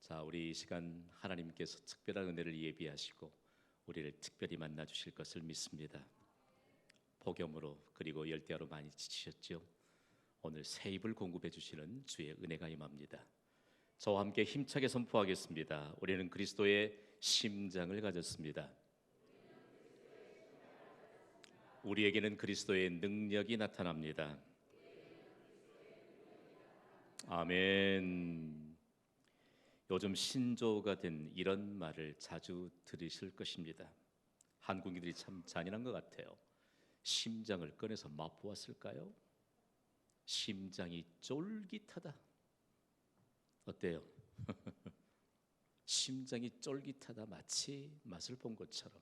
자, 우리 이 시간 하나님께서 특별한 은혜를 예비하시고 우리를 특별히 만나 주실 것을 믿습니다. 폭염으로 그리고 열대야로 많이 지치셨죠? 오늘 새 입을 공급해 주시는 주의 은혜가 임합니다. 저와 함께 힘차게 선포하겠습니다. 우리는 그리스도의 심장을 가졌습니다. 우리에게는 그리스도의 능력이 나타납니다. 아멘. 요즘 신조어가 된 이런 말을 자주 들으실 것입니다. 한국인들이 참 잔인한 것 같아요. 심장을 꺼내서 맛보았을까요? 심장이 쫄깃하다. 어때요? 심장이 쫄깃하다, 마치 맛을 본 것처럼.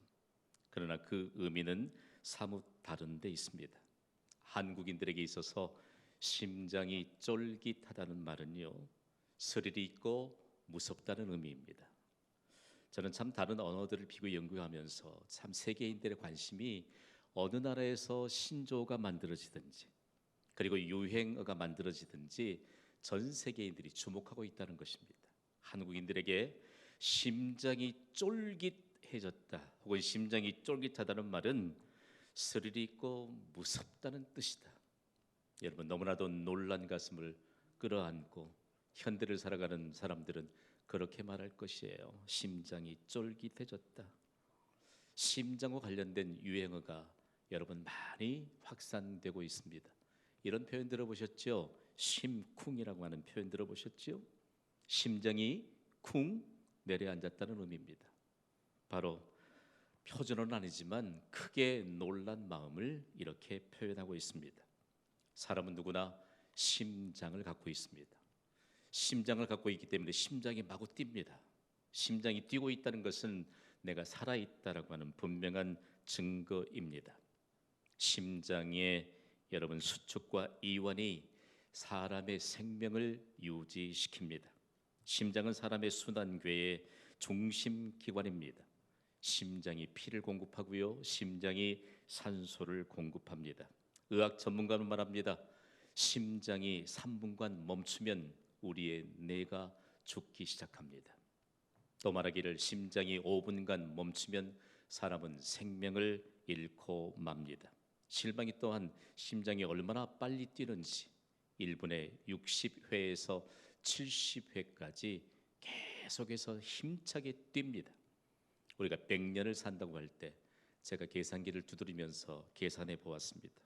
그러나 그 의미는 사뭇 다른 데 있습니다. 한국인들에게 있어서 심장이 쫄깃하다는 말은요, 스릴이 있고 무섭다는 의미입니다. 저는 참 다른 언어들을 비교 연구하면서 참 세계인들의 관심이 어느 나라에서 신조어가 만들어지든지 그리고 유행어가 만들어지든지 전 세계인들이 주목하고 있다는 것입니다. 한국인들에게 심장이 쫄깃해졌다 혹은 심장이 쫄깃하다는 말은 스릴이 있고 무섭다는 뜻이다. 여러분, 너무나도 놀란 가슴을 끌어안고 현대를 살아가는 사람들은 그렇게 말할 것이에요. 심장이 쫄깃해졌다. 심장과 관련된 유행어가 여러분 많이 확산되고 있습니다. 이런 표현 들어보셨죠? 심쿵이라고 하는 표현 들어보셨죠? 심장이 쿵 내려앉았다는 의미입니다. 바로 표준어는 아니지만 크게 놀란 마음을 이렇게 표현하고 있습니다. 사람은 누구나 심장을 갖고 있습니다. 심장을 갖고 있기 때문에 심장이 마구 뜁니다. 심장이 뛰고 있다는 것은 내가 살아있다라고 하는 분명한 증거입니다. 심장의 여러분 수축과 이완이 사람의 생명을 유지시킵니다. 심장은 사람의 순환궤의 중심 기관입니다. 심장이 피를 공급하고요, 심장이 산소를 공급합니다. 의학 전문가는 말합니다. 심장이 3분간 멈추면 우리의 뇌가 죽기 시작합니다. 또 말하기를 심장이 5분간 멈추면 사람은 생명을 잃고 맙니다. 실망이 또한 심장이 얼마나 빨리 뛰는지 1분에 60회에서 70회까지 계속해서 힘차게 뜁니다. 우리가 100년을 산다고 할 때 제가 계산기를 두드리면서 계산해 보았습니다.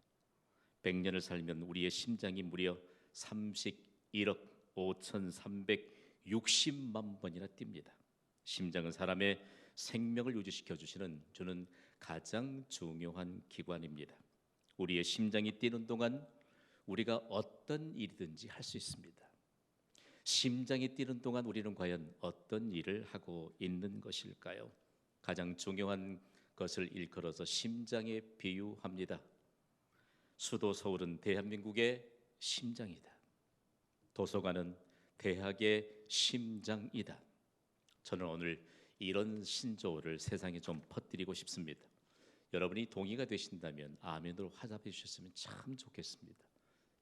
100년을 살면 우리의 심장이 무려 31억 5,360만 번이나 뜁니다. 심장은 사람의 생명을 유지시켜 주는 가장 중요한 기관입니다. 우리의 심장이 뛰는 동안 우리가 어떤 일이든지 할 수 있습니다. 심장이 뛰는 동안 우리는 과연 어떤 일을 하고 있는 것일까요? 가장 중요한 것을 일컬어서 심장에 비유합니다. 수도 서울은 대한민국의 심장이다. 도서관은 대학의 심장이다. 저는 오늘 이런 신조어를 세상에 좀 퍼뜨리고 싶습니다. 여러분이 동의가 되신다면 아멘으로 화답해 주셨으면 참 좋겠습니다.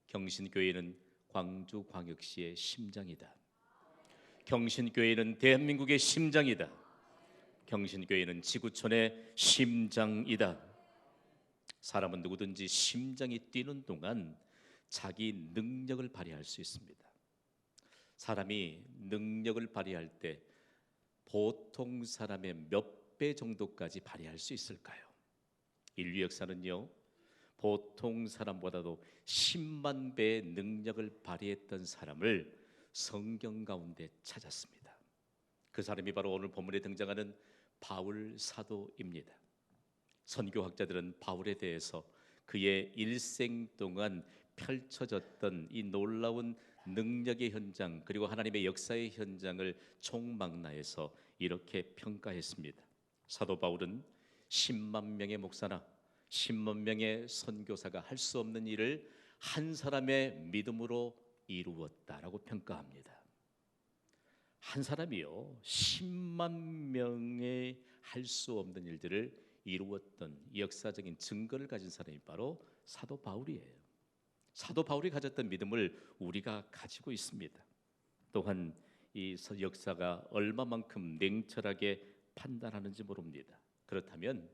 경신교회는 광주광역시의 심장이다. 경신교회는 대한민국의 심장이다. 경신교회는 지구촌의 심장이다. 사람은 누구든지 심장이 뛰는 동안 자기 능력을 발휘할 수 있습니다. 사람이 능력을 발휘할 때 보통 사람의 몇 배 정도까지 발휘할 수 있을까요? 인류 역사는요, 보통 사람보다도 10만 배의 능력을 발휘했던 사람을 성경 가운데 찾았습니다. 그 사람이 바로 오늘 본문에 등장하는 바울 사도입니다. 선교학자들은 바울에 대해서 그의 일생 동안 펼쳐졌던 이 놀라운 능력의 현장 그리고 하나님의 역사의 현장을 총망라해서 이렇게 평가했습니다. 사도 바울은 10만 명의 목사나 10만 명의 선교사가 할 수 없는 일을 한 사람의 믿음으로 이루었다라고 평가합니다. 한 사람이요 10만 명의 할 수 없는 일들을 이루었던 역사적인 증거를 가진 사람이 바로 사도 바울이에요. 사도 바울이 가졌던 믿음을 우리가 가지고 있습니다. 또한 이 역사가 얼마만큼 냉철하게 판단하는지 모릅니다. 그렇다면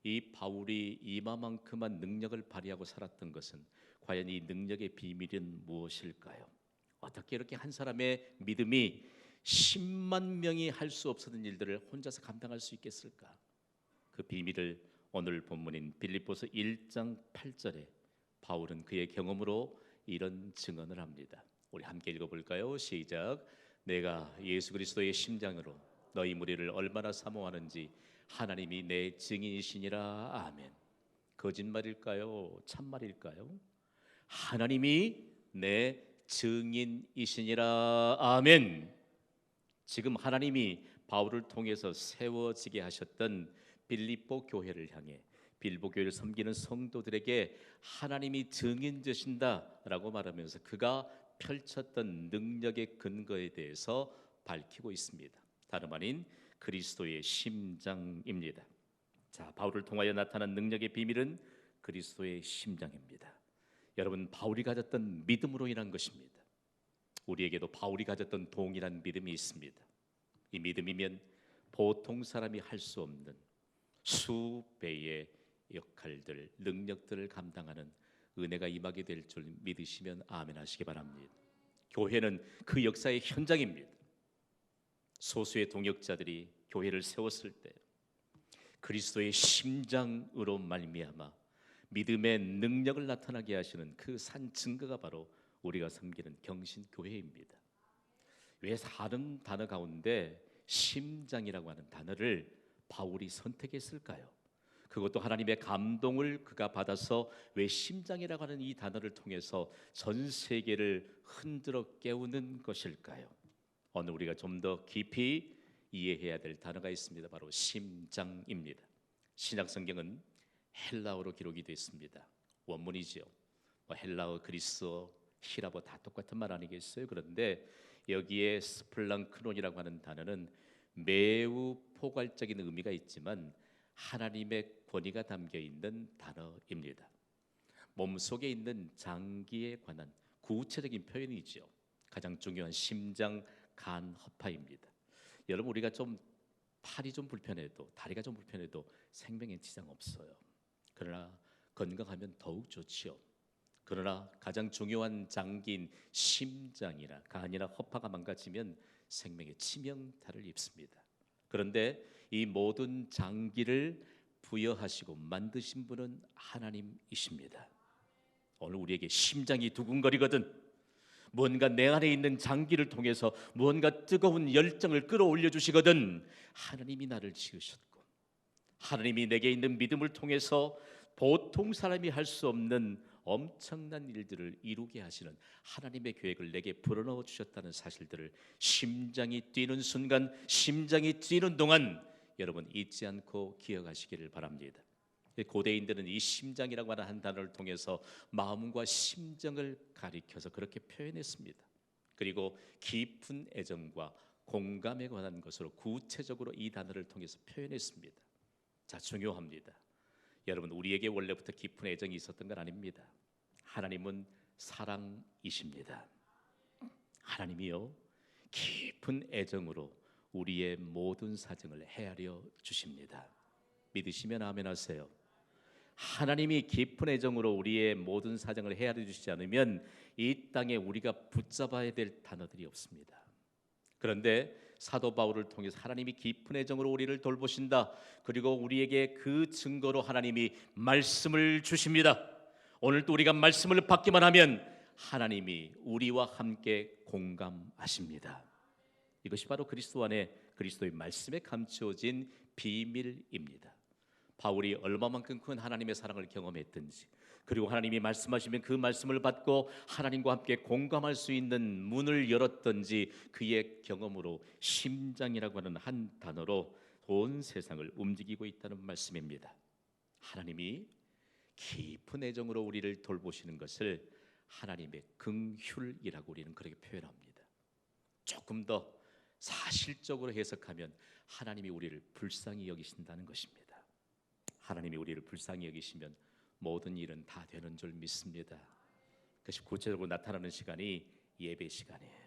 이 바울이 이마만큼한 능력을 발휘하고 살았던 것은 과연 이 능력의 비밀은 무엇일까요? 어떻게 이렇게 한 사람의 믿음이 10만 명이 할 수 없었던 일들을 혼자서 감당할 수 있겠을까? 그 비밀을 오늘 본문인 빌립보서 1장 8절에 바울은 그의 경험으로 이런 증언을 합니다. 우리 함께 읽어볼까요? 시작. 내가 예수 그리스도의 심장으로 너희 무리를 얼마나 사모하는지 하나님이 내 증인이시니라. 아멘. 거짓말일까요? 참말일까요? 하나님이 내 증인이시니라. 아멘. 지금 하나님이 바울을 통해서 세워지게 하셨던 빌립보 교회를 향해 빌립보 교회를 섬기는 성도들에게 하나님이 증인 되신다라고 말하면서 그가 펼쳤던 능력의 근거에 대해서 밝히고 있습니다. 다름 아닌 그리스도의 심장입니다. 자, 바울을 통하여 나타난 능력의 비밀은 그리스도의 심장입니다. 여러분, 바울이 가졌던 믿음으로 인한 것입니다. 우리에게도 바울이 가졌던 동일한 믿음이 있습니다. 이 믿음이면 보통 사람이 할 수 없는 수배의 역할들, 능력들을 감당하는 은혜가 임하게 될 줄 믿으시면 아멘 하시기 바랍니다. 교회는 그 역사의 현장입니다. 소수의 동역자들이 교회를 세웠을 때 그리스도의 심장으로 말미암아 믿음의 능력을 나타나게 하시는 그 산 증거가 바로 우리가 섬기는 경신교회입니다. 왜 다른 단어 가운데 심장이라고 하는 단어를 바울이 선택했을까요? 그것도 하나님의 감동을 그가 받아서 왜 심장이라고 하는 이 단어를 통해서 전 세계를 흔들어 깨우는 것일까요? 오늘 우리가 좀 더 깊이 이해해야 될 단어가 있습니다. 바로 심장입니다. 신약 성경은 헬라어로 기록이 되어 있습니다. 원문이지요. 헬라어, 그리스어, 히라버 다 똑같은 말 아니겠어요? 그런데 여기에 스플랑크논이라고 하는 단어는 매우 포괄적인 의미가 있지만 하나님의 권위가 담겨 있는 단어입니다. 몸속에 있는 장기에 관한 구체적인 표현이죠. 가장 중요한 심장, 간, 허파입니다. 여러분, 우리가 좀 팔이 좀 불편해도, 다리가 좀 불편해도 생명에 지장 없어요. 그러나 건강하면 더욱 좋지요. 그러나 가장 중요한 장기인 심장이나 간이나 허파가 망가지면 생명에 치명타를 입습니다. 그런데 이 모든 장기를 부여하시고 만드신 분은 하나님이십니다. 오늘 우리에게 심장이 두근거리거든 무언가 내 안에 있는 장기를 통해서 무언가 뜨거운 열정을 끌어올려 주시거든 하나님이 나를 지으셨고 하나님이 내게 있는 믿음을 통해서 보통 사람이 할 수 없는 엄청난 일들을 이루게 하시는 하나님의 계획을 내게 불어넣어 주셨다는 사실들을 심장이 뛰는 순간, 심장이 뛰는 동안 여러분 잊지 않고 기억하시기를 바랍니다. 고대인들은 이 심장이라고 하는 한 단어를 통해서 마음과 심정을 가리켜서 그렇게 표현했습니다. 그리고 깊은 애정과 공감에 관한 것으로 구체적으로 이 단어를 통해서 표현했습니다. 자, 중요합니다. 여러분, 우리에게 원래부터 깊은 애정이 있었던 건 아닙니다. 하나님은 사랑이십니다. 하나님이요 깊은 애정으로 우리의 모든 사정을 헤아려 주십니다. 믿으시면 아멘 하세요. 하나님이 깊은 애정으로 우리의 모든 사정을 헤아려 주시지 않으면 이 땅에 우리가 붙잡아야 될 단어들이 없습니다. 그런데 사도 바울을 통해서 하나님이 깊은 애정으로 우리를 돌보신다. 그리고 우리에게 그 증거로 하나님이 말씀을 주십니다. 오늘도 우리가 말씀을 받기만 하면 하나님이 우리와 함께 공감하십니다. 이것이 바로 그리스도 안에 그리스도의 말씀에 감추어진 비밀입니다. 바울이 얼마만큼 큰 하나님의 사랑을 경험했든지 그리고 하나님이 말씀하시면 그 말씀을 받고 하나님과 함께 공감할 수 있는 문을 열었던지 그의 경험으로 심장이라고 하는 한 단어로 온 세상을 움직이고 있다는 말씀입니다. 하나님이 깊은 애정으로 우리를 돌보시는 것을 하나님의 긍휼이라고 우리는 그렇게 표현합니다. 조금 더 사실적으로 해석하면 하나님이 우리를 불쌍히 여기신다는 것입니다. 하나님이 우리를 불쌍히 여기시면 모든 일은 다 되는 줄 믿습니다. 그것이 구체적으로 나타나는 시간이 예배 시간이에요.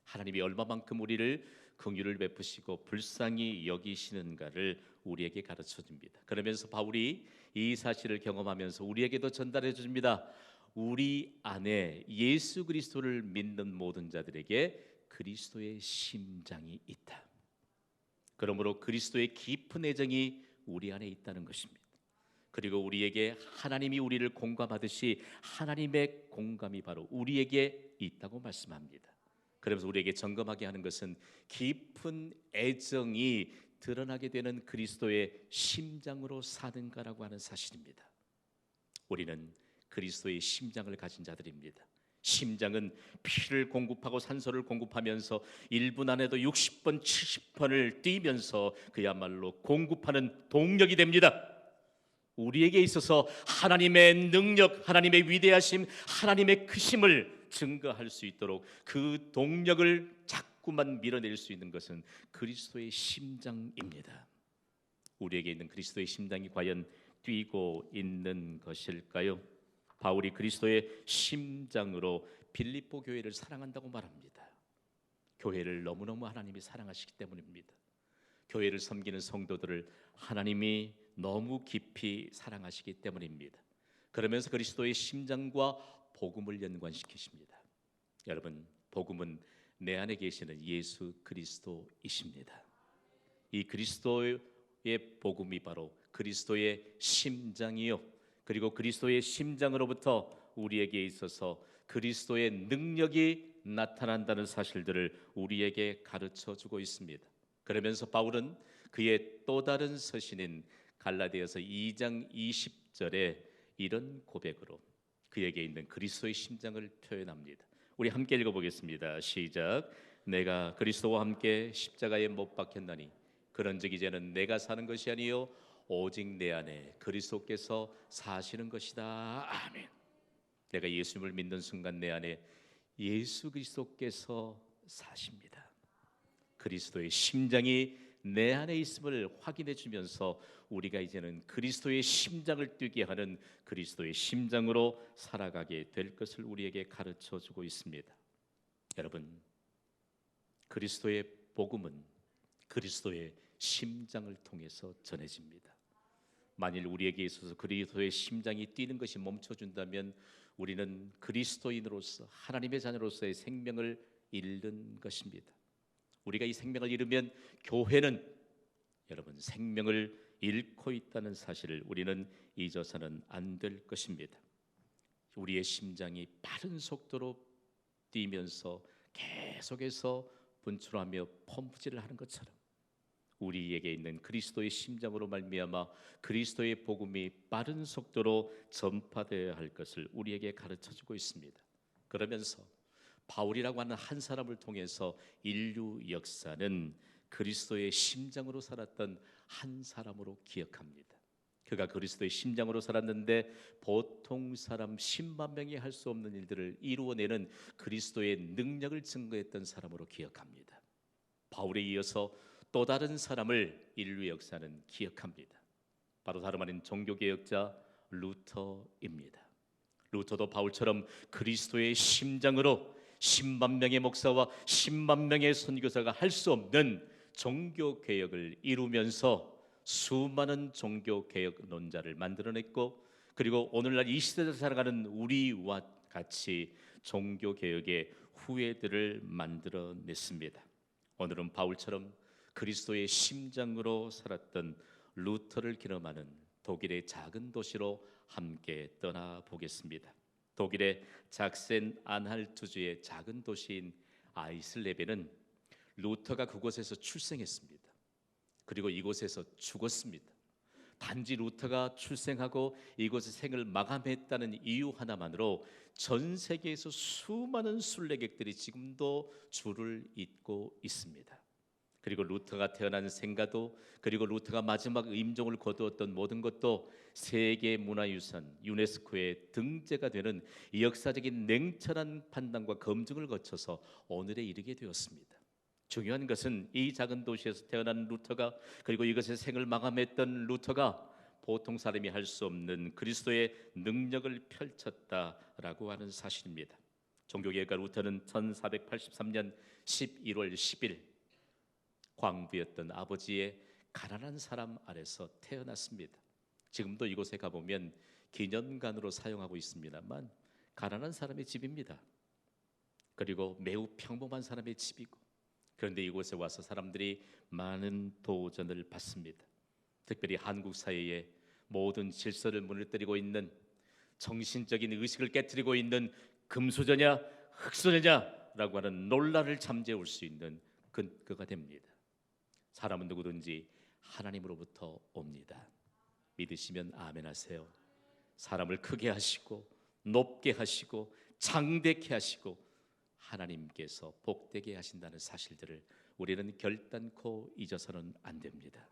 하나님이 얼마만큼 우리를 긍휼을 베푸시고 불쌍히 여기시는가를 우리에게 가르쳐 줍니다. 그러면서 바울이 이 사실을 경험하면서 우리에게도 전달해 줍니다. 우리 안에 예수 그리스도를 믿는 모든 자들에게 그리스도의 심장이 있다. 그러므로 그리스도의 깊은 애정이 우리 안에 있다는 것입니다. 그리고 우리에게 하나님이 우리를 공감하듯이 하나님의 공감이 바로 우리에게 있다고 말씀합니다. 그러면서 우리에게 점검하게 하는 것은 깊은 애정이 드러나게 되는 그리스도의 심장으로 사는가라고 하는 사실입니다. 우리는 그리스도의 심장을 가진 자들입니다. 심장은 피를 공급하고 산소를 공급하면서 1분 안에도 60번, 70번을 뛰면서 그야말로 공급하는 동력이 됩니다. 우리에게 있어서 하나님의 능력, 하나님의 위대하심, 하나님의 크심을 증거할 수 있도록 그 동력을 자꾸만 밀어낼 수 있는 것은 그리스도의 심장입니다. 우리에게 있는 그리스도의 심장이 과연 뛰고 있는 것일까요? 바울이 그리스도의 심장으로 빌립보 교회를 사랑한다고 말합니다. 교회를 너무너무 하나님이 사랑하시기 때문입니다. 교회를 섬기는 성도들을 하나님이 너무 깊이 사랑하시기 때문입니다. 그러면서 그리스도의 심장과 복음을 연관시키십니다. 여러분, 복음은 내 안에 계시는 예수 그리스도이십니다. 이 그리스도의 복음이 바로 그리스도의 심장이요, 그리고 그리스도의 심장으로부터 우리에게 있어서 그리스도의 능력이 나타난다는 사실들을 우리에게 가르쳐 주고 있습니다. 그러면서 바울은 그의 또 다른 서신인 갈라디아서 2장 20절에 이런 고백으로 그에게 있는 그리스도의 심장을 표현합니다. 우리 함께 읽어보겠습니다. 시작. 내가 그리스도와 함께 십자가에 못 박혔나니 그런즉 이제는 내가 사는 것이 아니요 오직 내 안에 그리스도께서 사시는 것이다. 아멘. 내가 예수님을 믿는 순간 내 안에 예수 그리스도께서 사십니다. 그리스도의 심장이 내 안에 있음을 확인해 주면서 우리가 이제는 그리스도의 심장을 뛰게 하는 그리스도의 심장으로 살아가게 될 것을 우리에게 가르쳐 주고 있습니다. 여러분, 그리스도의 복음은 그리스도의 심장을 통해서 전해집니다. 만일 우리에게 있어서 그리스도의 심장이 뛰는 것이 멈춰준다면 우리는 그리스도인으로서 하나님의 자녀로서의 생명을 잃는 것입니다. 우리가 이 생명을 잃으면 교회는 여러분 생명을 잃고 있다는 사실을 우리는 잊어서는 안 될 것입니다. 우리의 심장이 빠른 속도로 뛰면서 계속해서 분출하며 펌프질을 하는 것처럼 우리에게 있는 그리스도의 심장으로 말미암아 그리스도의 복음이 빠른 속도로 전파되어야 할 것을 우리에게 가르쳐주고 있습니다. 그러면서 바울이라고 하는 한 사람을 통해서 인류 역사는 그리스도의 심장으로 살았던 한 사람으로 기억합니다. 그가 그리스도의 심장으로 살았는데 보통 사람 10만 명이 할 수 없는 일들을 이루어내는 그리스도의 능력을 증거했던 사람으로 기억합니다. 바울에 이어서 또 다른 사람을 인류 역사는 기억합니다. 바로 다름 아닌 종교개혁자 루터입니다. 루터도 바울처럼 그리스도의 심장으로 10만 명의 목사와 10만 명의 선교사가 할 수 없는 종교개혁을 이루면서 수많은 종교개혁론자를 만들어냈고, 그리고 오늘날 이 시대를 살아가는 우리와 같이 종교개혁의 후예들을 만들어냈습니다. 오늘은 바울처럼 그리스도의 심장으로 살았던 루터를 기념하는 독일의 작은 도시로 함께 떠나보겠습니다. 독일의 작센 안할트주의 작은 도시인 아이슬레베는 루터가 그곳에서 출생했습니다. 그리고 이곳에서 죽었습니다. 단지 루터가 출생하고 이곳의 생을 마감했다는 이유 하나만으로 전 세계에서 수많은 순례객들이 지금도 줄을 잇고 있습니다. 그리고 루터가 태어난 생가도, 그리고 루터가 마지막 임종을 거두었던 모든 것도 세계문화유산 유네스코에 등재가 되는 역사적인 냉철한 판단과 검증을 거쳐서 오늘에 이르게 되었습니다. 중요한 것은 이 작은 도시에서 태어난 루터가, 그리고 이것의 생을 마감했던 루터가 보통 사람이 할 수 없는 그리스도의 능력을 펼쳤다라고 하는 사실입니다. 종교개혁가 루터는 1483년 11월 10일 광부였던 아버지의 가난한 사람 아래서 태어났습니다. 지금도 이곳에 가보면 기념관으로 사용하고 있습니다만 가난한 사람의 집입니다. 그리고 매우 평범한 사람의 집이고, 그런데 이곳에 와서 사람들이 많은 도전을 받습니다. 특별히 한국 사회의 모든 질서를 무너뜨리고 있는, 정신적인 의식을 깨뜨리고 있는 금수저냐 흙수저냐라고 하는 논란을 잠재울 수 있는 근거가 됩니다. 사람은 누구든지 하나님으로부터 옵니다. 믿으시면 아멘 하세요. 사람을 크게 하시고 높게 하시고 장대케 하시고 하나님께서 복되게 하신다는 사실들을 우리는 결단코 잊어서는 안 됩니다.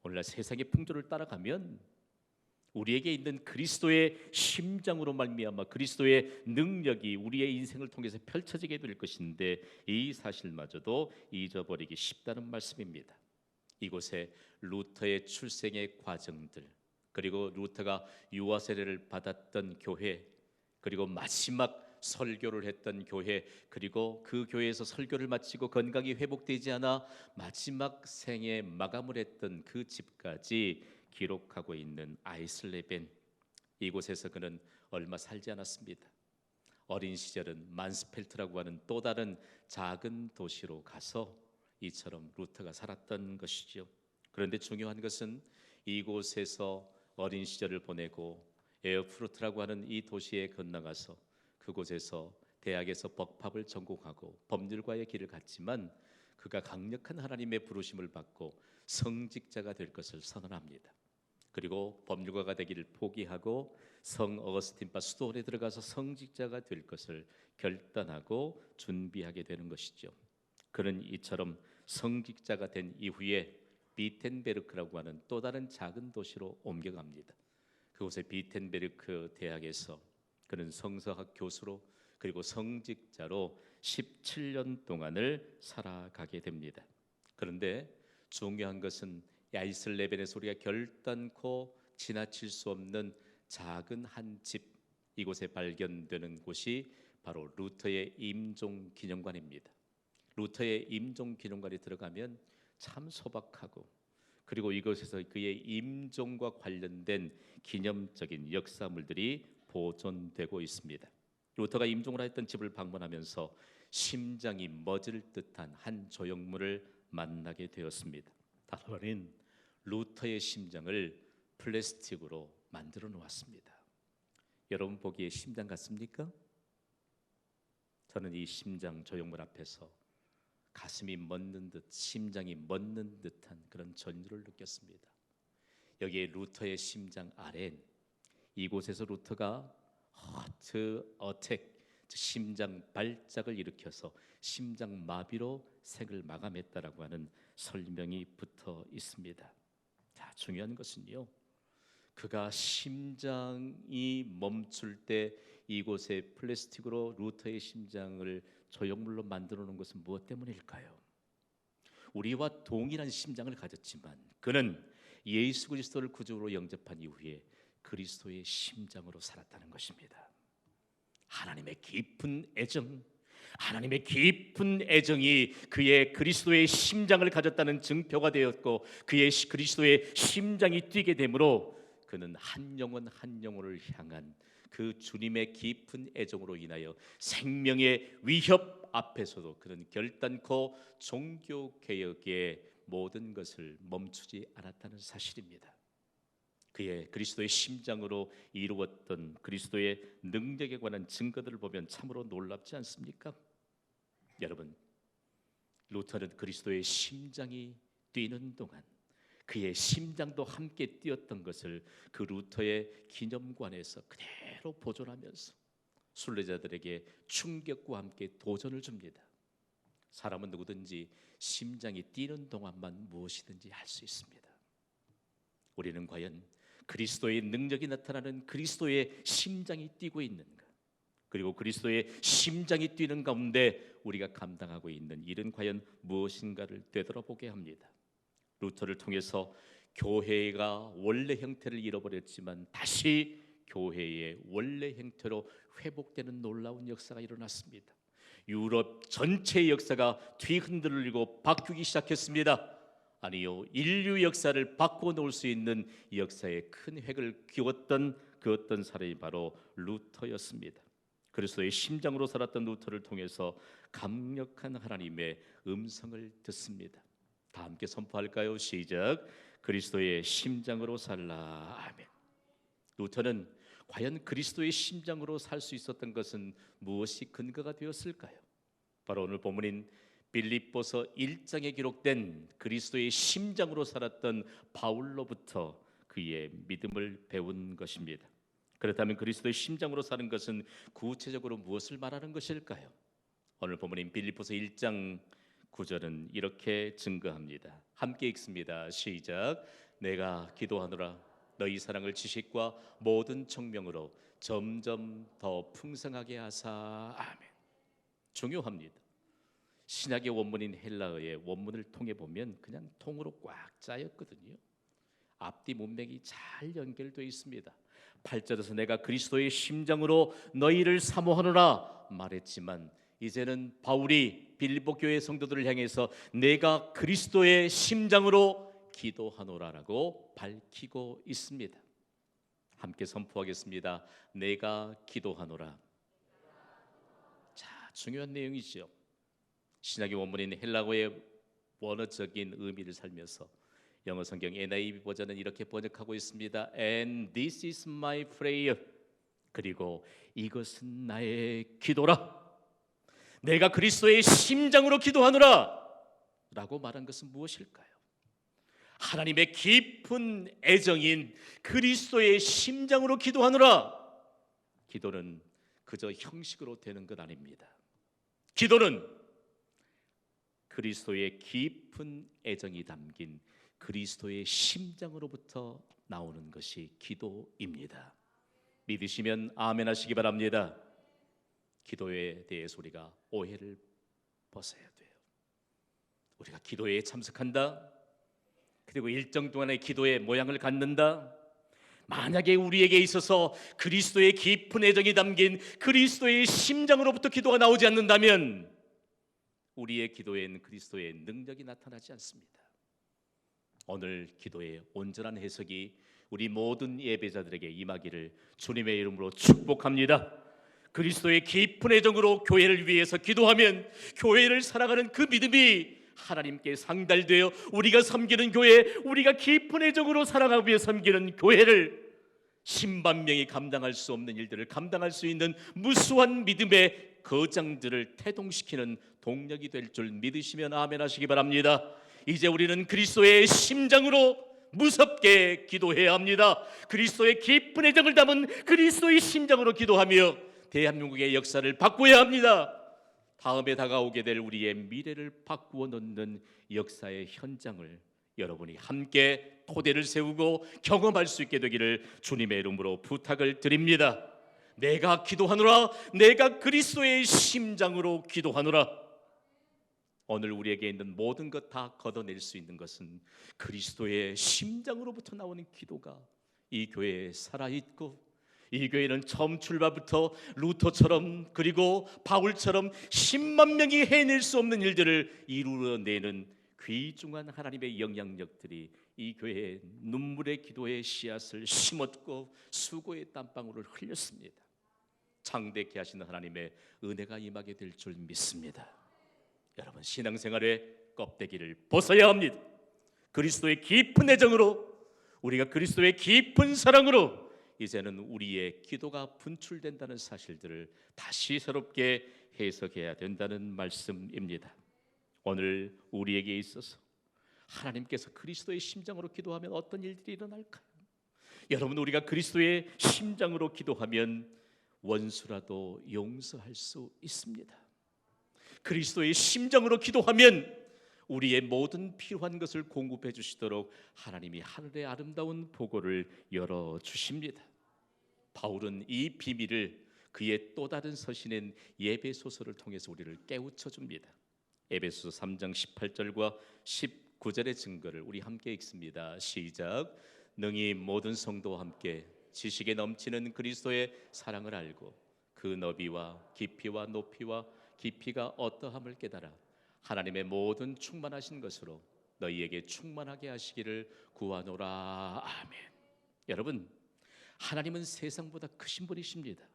오늘날 세상의 풍조를 따라가면 우리에게 있는 그리스도의 심장으로 말미암아 그리스도의 능력이 우리의 인생을 통해서 펼쳐지게 될 것인데, 이 사실마저도 잊어버리기 쉽다는 말씀입니다. 이곳에 루터의 출생의 과정들, 그리고 루터가 유아 세례를 받았던 교회, 그리고 마지막 설교를 했던 교회, 그리고 그 교회에서 설교를 마치고 건강이 회복되지 않아 마지막 생에 마감을 했던 그 집까지 기록하고 있는 아이슬레벤, 이곳에서 그는 얼마 살지 않았습니다. 어린 시절은 만스펠트라고 하는 또 다른 작은 도시로 가서 이처럼 루터가 살았던 것이죠. 그런데 중요한 것은 이곳에서 어린 시절을 보내고 에어프루트라고 하는 이 도시에 건너가서 그곳에서 대학에서 법학을 전공하고 법률가의 길을 갔지만, 그가 강력한 하나님의 부르심을 받고 성직자가 될 것을 선언합니다. 그리고 법률가가 되기를 포기하고 성 어거스틴바 수도원에 들어가서 성직자가 될 것을 결단하고 준비하게 되는 것이죠. 그는 이처럼 성직자가 된 이후에 비텐베르크라고 하는 또 다른 작은 도시로 옮겨갑니다. 그곳의 비텐베르크 대학에서 그는 성서학 교수로 그리고 성직자로 17년 동안을 살아가게 됩니다. 그런데 중요한 것은 아이슬레벤에서 우리가 결단코 지나칠 수 없는 작은 한 집, 이곳에 발견되는 곳이 바로 루터의 임종기념관입니다. 루터의 임종기념관에 들어가면 참 소박하고, 그리고 이곳에서 그의 임종과 관련된 기념적인 역사물들이 보존되고 있습니다. 루터가 임종을 했던 집을 방문하면서 심장이 멎을 듯한 한 조형물을 만나게 되었습니다. 다름 아닌 루터의 심장을 플라스틱으로 만들어 놓았습니다. 여러분 보기에 심장 같습니까? 저는 이 심장 조형물 앞에서 가슴이 멎는 듯, 심장이 멎는 듯한 그런 전율을 느꼈습니다. 여기에 루터의 심장 아래엔 이곳에서 루터가 하트 어택, 심장 발작을 일으켜서 심장 마비로 생을 마감했다라고 하는 설명이 붙어 있습니다. 자, 중요한 것은요, 그가 심장이 멈출 때 이곳에 플라스틱으로 루터의 심장을 조형물로 만들어 놓은 것은 무엇 때문일까요? 우리와 동일한 심장을 가졌지만 그는 예수 그리스도를 구주로 영접한 이후에 그리스도의 심장으로 살았다는 것입니다. 하나님의 깊은 애정, 하나님의 깊은 애정이 그의 그리스도의 심장을 가졌다는 증표가 되었고, 그의 그리스도의 심장이 뛰게 되므로 그는 한 영혼 한 영혼을 향한 그 주님의 깊은 애정으로 인하여 생명의 위협 앞에서도 그는 결단코 종교개혁의 모든 것을 멈추지 않았다는 사실입니다. 그의 그리스도의 심장으로 이루었던 그리스도의 능력에 관한 증거들을 보면 참으로 놀랍지 않습니까? 여러분, 루터는 그리스도의 심장이 뛰는 동안 그의 심장도 함께 뛰었던 것을 그 루터의 기념관에서 그대로 보존하면서 순례자들에게 충격과 함께 도전을 줍니다. 사람은 누구든지 심장이 뛰는 동안만 무엇이든지 할 수 있습니다. 우리는 과연 그리스도의 능력이 나타나는 그리스도의 심장이 뛰고 있는가? 그리고 그리스도의 심장이 뛰는 가운데 우리가 감당하고 있는 일은 과연 무엇인가를 되돌아보게 합니다. 루터를 통해서 교회가 원래 형태를 잃어버렸지만 다시 교회의 원래 형태로 회복되는 놀라운 역사가 일어났습니다. 유럽 전체의 역사가 뒤흔들리고 바뀌기 시작했습니다. 아니요, 인류 역사를 바꿔 놓을 수 있는 역사에 큰 획을 그었던 그 어떤 사람이 바로 루터였습니다. 그리스도의 심장으로 살았던 루터를 통해서 강력한 하나님의 음성을 듣습니다. 다 함께 선포할까요? 시작. 그리스도의 심장으로 살라. 아멘. 루터는 과연 그리스도의 심장으로 살 수 있었던 것은 무엇이 근거가 되었을까요? 바로 오늘 본문인 빌립보서 1장에 기록된 그리스도의 심장으로 살았던 바울로부터 그의 믿음을 배운 것입니다. 그렇다면 그리스도의 심장으로 사는 것은 구체적으로 무엇을 말하는 것일까요? 오늘 본문인 빌립보서 1장 9절은 이렇게 증거합니다. 함께 읽습니다. 시작. 내가 기도하노라 너희 사랑을 지식과 모든 청명으로 점점 더 풍성하게 하사. 아멘. 중요합니다. 신약의 원문인 헬라어의 원문을 통해 보면 그냥 통으로 꽉 짜였거든요. 앞뒤 문맥이 잘 연결되어 있습니다. 8절에서 내가 그리스도의 심장으로 너희를 사모하노라 말했지만 이제는 바울이 빌립보 교회 성도들을 향해서 내가 그리스도의 심장으로 기도하노라라고 밝히고 있습니다. 함께 선포하겠습니다. 내가 기도하노라. 자, 중요한 내용이죠. 신약의 원문인 헬라어의 원어적인 의미를 살면서 영어 성경 NIV 버전은 이렇게 번역하고 있습니다. And this is my prayer. 그리고 이것은 나의 기도라. 내가 그리스도의 심장으로 기도하노라 라고 말한 것은 무엇일까요? 하나님의 깊은 애정인 그리스도의 심장으로 기도하노라. 기도는 그저 형식으로 되는 것 아닙니다. 기도는 그리스도의 깊은 애정이 담긴 그리스도의 심장으로부터 나오는 것이 기도입니다. 믿으시면 아멘 하시기 바랍니다. 기도에 대해서 우리가 오해를 벗어야 돼요. 우리가 기도에 참석한다, 그리고 일정 동안의 기도의 모양을 갖는다. 만약에 우리에게 있어서 그리스도의 깊은 애정이 담긴 그리스도의 심장으로부터 기도가 나오지 않는다면 우리의 기도에는 그리스도의 능력이 나타나지 않습니다. 오늘 기도의 온전한 해석이 우리 모든 예배자들에게 임하기를 주님의 이름으로 축복합니다. 그리스도의 깊은 애정으로 교회를 위해서 기도하면 교회를 사랑하는 그 믿음이 하나님께 상달되어 우리가 섬기는 교회, 우리가 깊은 애정으로 사랑하기 위해 섬기는 교회를 신반명이 감당할 수 없는 일들을 감당할 수 있는 무수한 믿음의 거장들을 태동시키는 동력이 될 줄 믿으시면 아멘 하시기 바랍니다. 이제 우리는 그리스도의 심장으로 무섭게 기도해야 합니다. 그리스도의 깊은 애정을 담은 그리스도의 심장으로 기도하며 대한민국의 역사를 바꾸어야 합니다. 다음에 다가오게 될 우리의 미래를 바꾸어 놓는 역사의 현장을 여러분이 함께 토대를 세우고 경험할 수 있게 되기를 주님의 이름으로 부탁을 드립니다. 내가 기도하노라. 내가 그리스도의 심장으로 기도하노라. 오늘 우리에게 있는 모든 것 다 걷어낼 수 있는 것은 그리스도의 심장으로부터 나오는 기도가 이 교회에 살아있고, 이 교회는 처음 출발부터 루터처럼 그리고 바울처럼 10만 명이 해낼 수 없는 일들을 이루어내는 귀중한 하나님의 영향력들이 이 교회의 눈물의 기도의 씨앗을 심었고 수고의 땀방울을 흘렸습니다. 창대케 하시는 하나님의 은혜가 임하게 될 줄 믿습니다. 여러분, 신앙생활의 껍데기를 벗어야 합니다. 그리스도의 깊은 애정으로, 우리가 그리스도의 깊은 사랑으로 이제는 우리의 기도가 분출된다는 사실들을 다시 새롭게 해석해야 된다는 말씀입니다. 오늘 우리에게 있어서 하나님께서 그리스도의 심장으로 기도하면 어떤 일들이 일어날까요? 여러분, 우리가 그리스도의 심장으로 기도하면 원수라도 용서할 수 있습니다. 그리스도의 심장으로 기도하면 우리의 모든 필요한 것을 공급해 주시도록 하나님이 하늘의 아름다운 보고를 열어주십니다. 바울은 이 비밀을 그의 또 다른 서신인 에베소서를 통해서 우리를 깨우쳐 줍니다. 에베소서 3장 18절과 19절의 증거를 우리 함께 읽습니다. 시작. 능히 모든 성도와 함께 지식에 넘치는 그리스도의 사랑을 알고 그 그 너비와 깊이와 높이와 깊이가 어떠함을 깨달아 하나님의 모든 충만하신 것으로 너희에게 충만하게 하시기를 구하노라. 아멘. 여러분, 하나님은 세상보다 크신 분이십니다.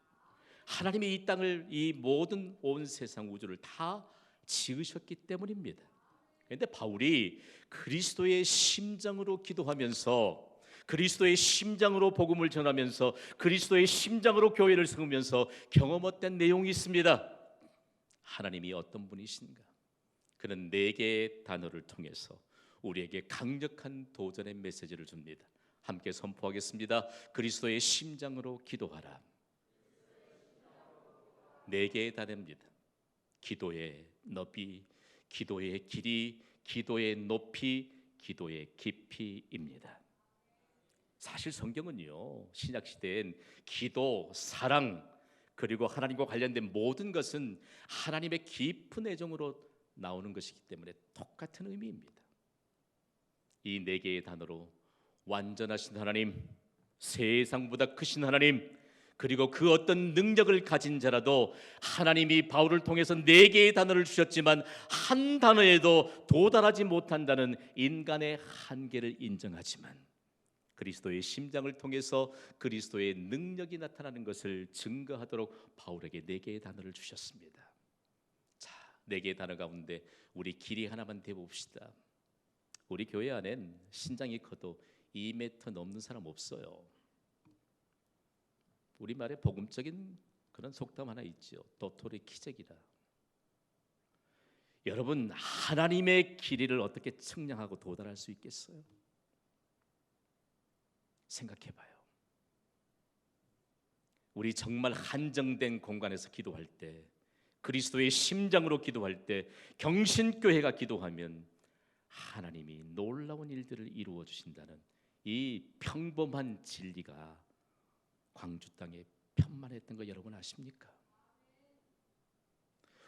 하나님이 이 땅을, 이 모든 온 세상 우주를 다 지으셨기 때문입니다. 그런데 바울이 그리스도의 심장으로 기도하면서, 그리스도의 심장으로 복음을 전하면서, 그리스도의 심장으로 교회를 세우면서 경험했던 내용이 있습니다. 하나님이 어떤 분이신가? 그는 4개의 단어를 통해서 우리에게 강력한 도전의 메시지를 줍니다. 함께 선포하겠습니다. 그리스도의 심장으로 기도하라. 4개의 단어입니다. 기도의 너비, 기도의 길이, 기도의 높이, 기도의 깊이입니다. 사실 성경은요, 신약 시대엔 기도, 사랑, 그리고 하나님과 관련된 모든 것은 하나님의 깊은 애정으로 나오는 것이기 때문에 똑같은 의미입니다. 이 4개의 단어로 완전하신 하나님, 세상보다 크신 하나님, 그리고 그 어떤 능력을 가진 자라도 하나님이 바울을 통해서 4개의 단어를 주셨지만 한 단어에도 도달하지 못한다는 인간의 한계를 인정하지만 그리스도의 심장을 통해서 그리스도의 능력이 나타나는 것을 증거하도록 바울에게 4개의 단어를 주셨습니다. 자, 4개의 단어 가운데 우리 길이 하나만 대봅시다. 우리 교회 안엔 신장이 커도 2m 넘는 사람 없어요. 우리말에 복음적인 그런 속담 하나 있죠. 도토리 키재기라. 여러분, 하나님의 길이를 어떻게 측량하고 도달할 수 있겠어요? 생각해봐요. 우리 정말 한정된 공간에서 기도할 때, 그리스도의 심장으로 기도할 때, 경신교회가 기도하면 하나님이 놀라운 일들을 이루어 주신다는 이 평범한 진리가 광주 땅에 편만했던 거 여러분 아십니까?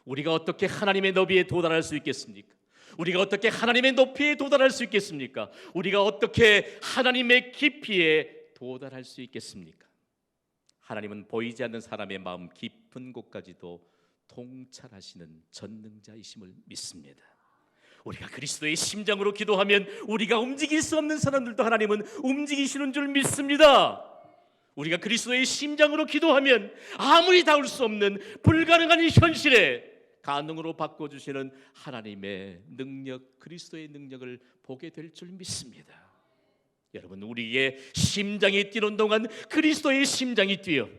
우리가 어떻게 하나님의 너비에 도달할 수 있겠습니까? 우리가 어떻게 하나님의 높이에 도달할 수 있겠습니까? 우리가 어떻게 하나님의 깊이에 도달할 수 있겠습니까? 하나님은 보이지 않는 사람의 마음 깊은 곳까지도 통찰하시는 전능자이심을 믿습니다. 우리가 그리스도의 심장으로 기도하면 우리가 움직일 수 없는 사람들도 하나님은 움직이시는 줄 믿습니다. 우리가 그리스도의 심장으로 기도하면 아무리 닿을 수 없는 불가능한 이 현실에 가능으로 바꿔주시는 하나님의 능력, 그리스도의 능력을 보게 될 줄 믿습니다. 여러분, 우리의 심장이 뛰는 동안 그리스도의 심장이 뛰어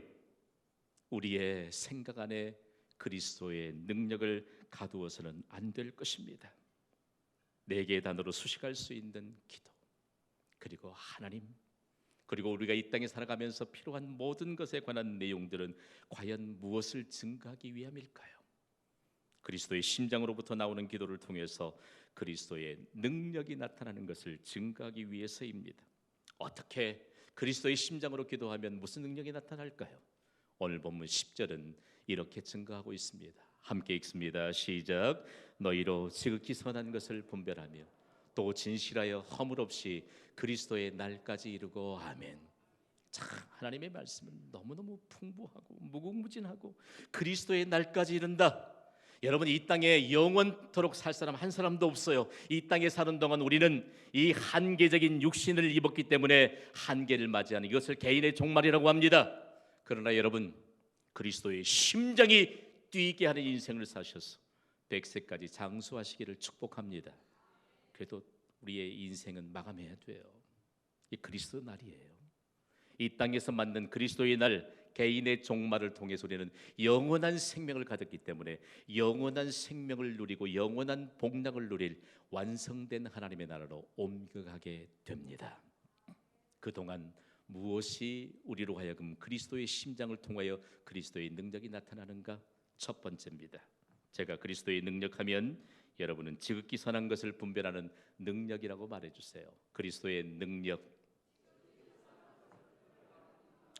우리의 생각 안에 그리스도의 능력을 가두어서는 안 될 것입니다. 4개의 단어로 수식할 수 있는 기도, 그리고 하나님, 그리고 우리가 이 땅에 살아가면서 필요한 모든 것에 관한 내용들은 과연 무엇을 증거하기 위함일까요? 그리스도의 심장으로부터 나오는 기도를 통해서 그리스도의 능력이 나타나는 것을 증거하기 위해서입니다. 어떻게 그리스도의 심장으로 기도하면 무슨 능력이 나타날까요? 오늘 본문 10절은 이렇게 증거하고 있습니다. 함께 읽습니다. 시작. 너희로 지극히 선한 것을 분별하며 또 진실하여 허물 없이 그리스도의 날까지 이르고. 아멘. 참, 하나님의 말씀은 너무너무 풍부하고 무궁무진하고 그리스도의 날까지 이른다. 여러분, 이 땅에 영원토록 살 사람 한 사람도 없어요. 이 땅에 사는 동안 우리는 이 한계적인 육신을 입었기 때문에 한계를 맞이하는 이것을 개인의 종말이라고 합니다. 그러나 여러분, 그리스도의 심장이 뛰게 하는 인생을 사셔서 100세까지 장수하시기를 축복합니다. 그래도 우리의 인생은 마감해야 돼요. 이 그리스도 날이에요. 이 땅에서 만든 그리스도의 날, 개인의 종말을 통해서 우리는 영원한 생명을 가졌기 때문에 영원한 생명을 누리고 영원한 복락을 누릴 완성된 하나님의 나라로 옮겨가게 됩니다. 그동안 무엇이 우리로 하여금 그리스도의 심장을 통하여 그리스도의 능력이 나타나는가? 첫 번째입니다. 제가 그리스도의 능력하면 여러분은 지극히 선한 것을 분별하는 능력이라고 말해주세요. 그리스도의 능력.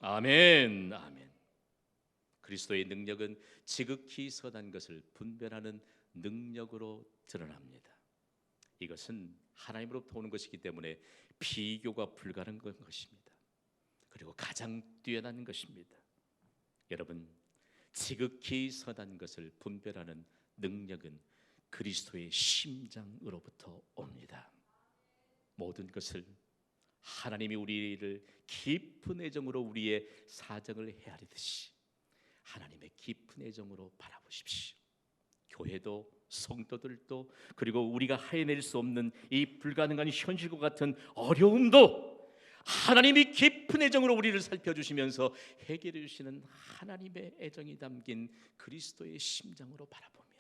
아멘, 아멘. 그리스도의 능력은 지극히 선한 것을 분별하는 능력으로 드러납니다. 이것은 하나님으로부터 오는 것이기 때문에 비교가 불가능한 것입니다. 그리고 가장 뛰어난 것입니다. 여러분, 지극히 선한 것을 분별하는 능력은 그리스도의 심장으로부터 옵니다. 모든 것을 하나님이 우리를 깊은 애정으로 우리의 사정을 헤아리듯이 하나님의 깊은 애정으로 바라보십시오. 교회도 성도들도 그리고 우리가 해낼 수 없는 이 불가능한 현실과 같은 어려움도 하나님이 깊은 애정으로 우리를 살펴주시면서 해결해 주시는 하나님의 애정이 담긴 그리스도의 심장으로 바라보면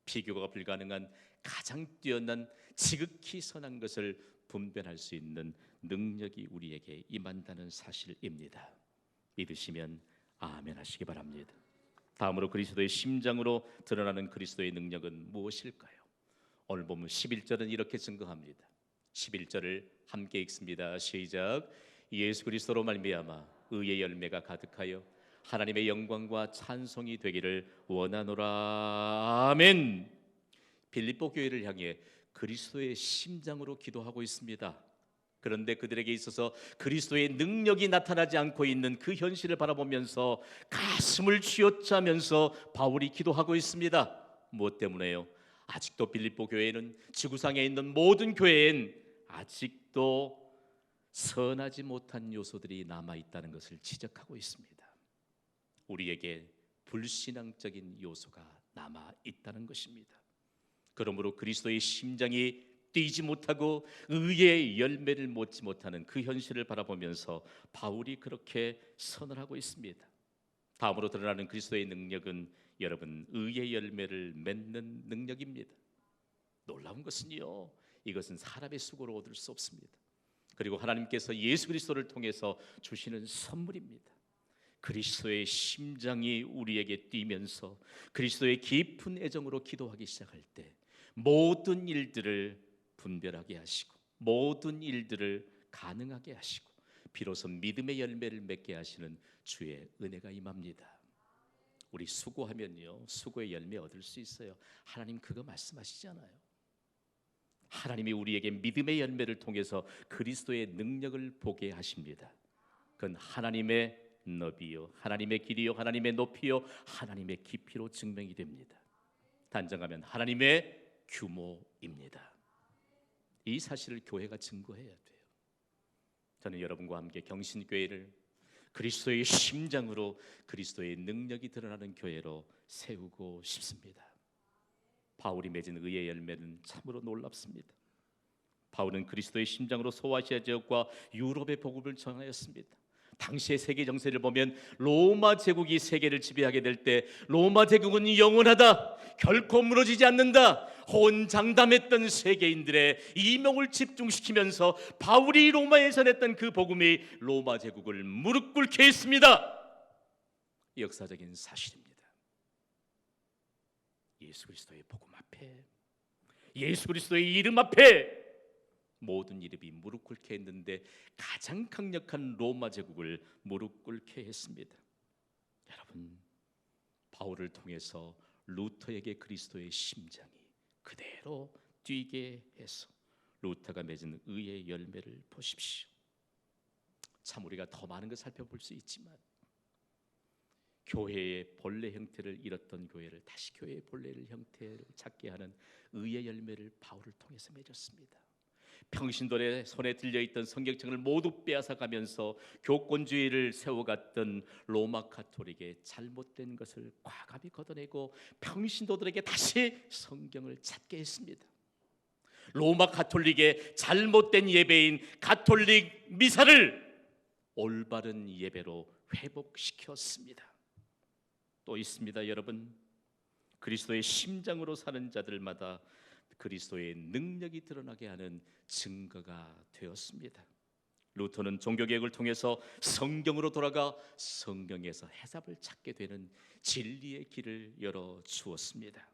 비교가 불가능한 가장 뛰어난 지극히 선한 것을 분별할 수 있는 능력이 우리에게 임한다는 사실입니다. 믿으시면 아멘 하시기 바랍니다. 다음으로 그리스도의 심장으로 드러나는 그리스도의 능력은 무엇일까요? 오늘 보면 11절은 이렇게 증거합니다. 11절을 함께 읽습니다. 시작. 예수 그리스도로 말미암아 의의 열매가 가득하여 하나님의 영광과 찬송이 되기를 원하노라. 아멘. 빌립보 교회를 향해 그리스도의 심장으로 기도하고 있습니다. 그런데 그들에게 있어서 그리스도의 능력이 나타나지 않고 있는 그 현실을 바라보면서 가슴을 쥐어짜면서 바울이 기도하고 있습니다. 무엇 때문에요? 아직도 빌립보 교회는 지구상에 있는 모든 교회엔 아직도 선하지 못한 요소들이 남아있다는 것을 지적하고 있습니다. 우리에게 불신앙적인 요소가 남아있다는 것입니다. 그러므로 그리스도의 심장이 뛰지 못하고 의의 열매를 맺지 못하는 그 현실을 바라보면서 바울이 그렇게 선언하고 있습니다. 다음으로 드러나는 그리스도의 능력은 여러분 의의 열매를 맺는 능력입니다. 놀라운 것은요, 이것은 사람의 수고로 얻을 수 없습니다. 그리고 하나님께서 예수 그리스도를 통해서 주시는 선물입니다. 그리스도의 심장이 우리에게 뛰면서 그리스도의 깊은 애정으로 기도하기 시작할 때 모든 일들을 분별하게 하시고 모든 일들을 가능하게 하시고 비로소 믿음의 열매를 맺게 하시는 주의 은혜가 임합니다. 우리 수고하면요, 수고의 열매 얻을 수 있어요. 하나님 그거 말씀하시잖아요. 하나님이 우리에게 믿음의 열매를 통해서 그리스도의 능력을 보게 하십니다. 그건 하나님의 너비요, 하나님의 길이요, 하나님의 높이요, 하나님의 깊이로 증명이 됩니다. 단정하면 하나님의 규모입니다. 이 사실을 교회가 증거해야 돼요. 저는 여러분과 함께 경신교회를 그리스도의 심장으로 그리스도의 능력이 드러나는 교회로 세우고 싶습니다. 바울이 맺은 의의 열매는 참으로 놀랍습니다. 바울은 그리스도의 심장으로 소아시아 지역과 유럽의 복음을 전하였습니다. 당시의 세계 정세를 보면 로마 제국이 세계를 지배하게 될 때 로마 제국은 영원하다, 결코 무너지지 않는다, 호언장담했던 세계인들의 이명을 집중시키면서 바울이 로마에 전했던 그 복음이 로마 제국을 무릎 꿇게 했습니다. 역사적인 사실입니다. 예수 그리스도의 복음 앞에, 예수 그리스도의 이름 앞에 모든 이름이 무릎 꿇게 했는데 가장 강력한 로마 제국을 무릎 꿇게 했습니다. 여러분, 바울을 통해서 루터에게 그리스도의 심장이 그대로 뛰게 해서 루터가 맺은 의의 열매를 보십시오. 참 우리가 더 많은 걸 살펴볼 수 있지만 교회의 본래 형태를 잃었던 교회를 다시 교회의 본래 형태를 찾게 하는 의의 열매를 바울을 통해서 맺었습니다. 평신도의 손에 들려있던 성경책을 모두 빼앗아가면서 교권주의를 세워갔던 로마 가톨릭의 잘못된 것을 과감히 걷어내고 평신도들에게 다시 성경을 찾게 했습니다. 로마 가톨릭의 잘못된 예배인 가톨릭 미사를 올바른 예배로 회복시켰습니다. 또 있습니다, 여러분. 그리스도의 심장으로 사는 자들마다 그리스도의 능력이 드러나게 하는 증거가 되었습니다. 루터는 종교개혁을 통해서 성경으로 돌아가 성경에서 해답을 찾게 되는 진리의 길을 열어주었습니다.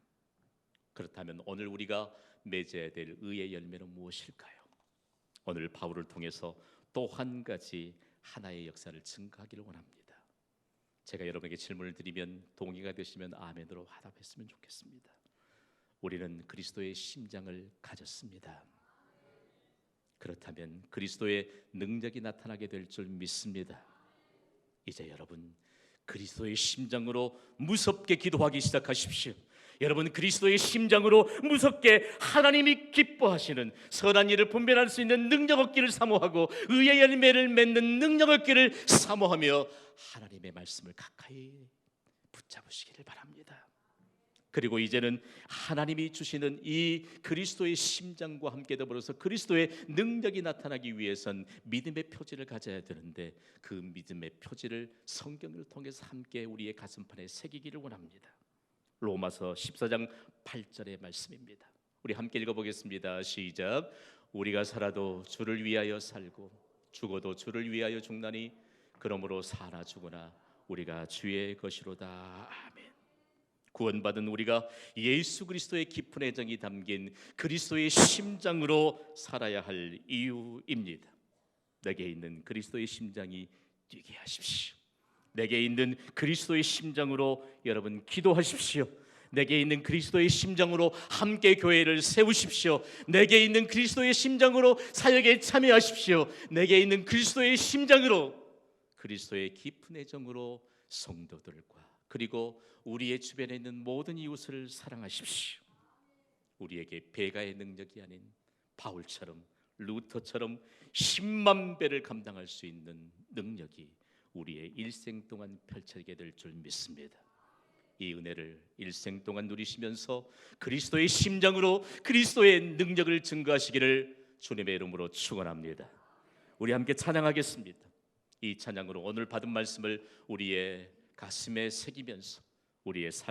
그렇다면 오늘 우리가 맺어야 될 의의 열매는 무엇일까요? 오늘 바울을 통해서 또 한 가지 하나의 역사를 증거하기를 원합니다. 제가 여러분에게 질문을 드리면 동의가 되시면 아멘으로 화답했으면 좋겠습니다. 우리는 그리스도의 심장을 가졌습니다. 그렇다면 그리스도의 능력이 나타나게 될 줄 믿습니다. 이제 여러분, 그리스도의 심장으로 무섭게 기도하기 시작하십시오. 여러분, 그리스도의 심장으로 무섭게 하나님이 기뻐하시는 선한 일을 분별할 수 있는 능력 얻기를 사모하고 의의 열매를 맺는 능력 얻기를 사모하며 하나님의 말씀을 가까이 붙잡으시기를 바랍니다. 그리고 이제는 하나님이 주시는 이 그리스도의 심장과 함께 더불어서 그리스도의 능력이 나타나기 위해선 믿음의 표지를 가져야 되는데, 그 믿음의 표지를 성경을 통해서 함께 우리의 가슴판에 새기기를 원합니다. 로마서 14장 8절의 말씀입니다. 우리 함께 읽어보겠습니다. 시작. 우리가 살아도 주를 위하여 살고 죽어도 주를 위하여 죽나니 그러므로 사나 죽으나 우리가 주의 것이로다. 아멘. 구원받은 우리가 예수 그리스도의 깊은 애정이 담긴 그리스도의 심장으로 살아야 할 이유입니다. 내게 있는 그리스도의 심장이 뛰게 하십시오. 내게 있는 그리스도의 심장으로 여러분 기도하십시오. 내게 있는 그리스도의 심장으로 함께 교회를 세우십시오. 내게 있는 그리스도의 심장으로 사역에 참여하십시오. 내게 있는 그리스도의 심장으로, 그리스도의 깊은 애정으로 성도들과 그리고 우리의 주변에 있는 모든 이웃을 사랑하십시오. 우리에게 배가의 능력이 아닌 바울처럼 루터처럼 10만 배를 감당할 수 있는 능력이 우리의 일생 동안 펼쳐지게 될 줄 믿습니다. 이 은혜를 일생 동안 누리시면서 그리스도의 심장으로 그리스도의 능력을 증거하시기를 주님의 이름으로 축원합니다. 우리 함께 찬양하겠습니다. 이 찬양으로 오늘 받은 말씀을 우리의 가슴에 새기면서 우리의 삶